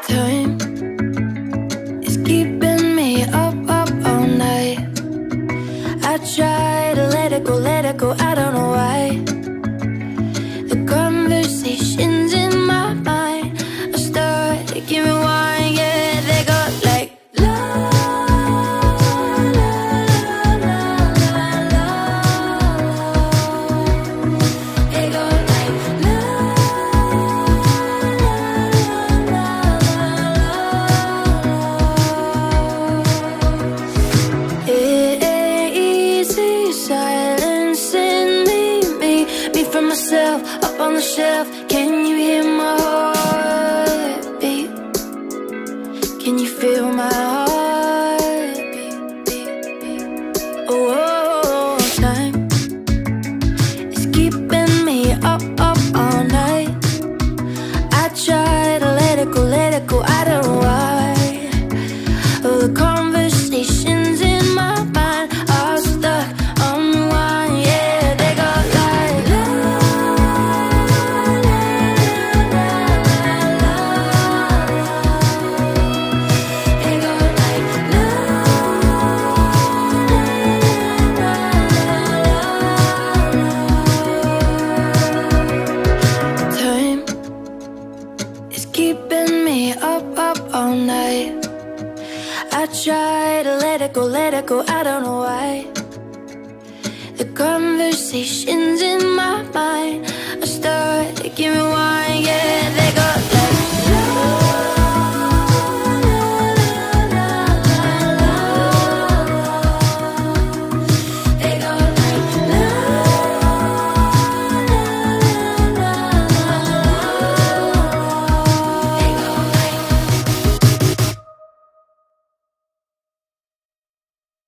Time is keeping me up all night. I try to let it go, I don't know why. The conversations in my mind are starting, give me one, yeah. They go like la la la la la. They go like la la la la. It ain't easy silencing me from myself up on the shelf. Can you hear my heartbeat? Can you feel my heartbeat? Oh, time is keeping me up all night. I try to let it go, I don't know why. Oh, the conversations in my mind are stuck on one, yeah. They go like la la la la la. They go like la la la la. Time is keeping me up all night. I try to let it go, I don't know why. The conversations in my mind are starting, give me one, yeah.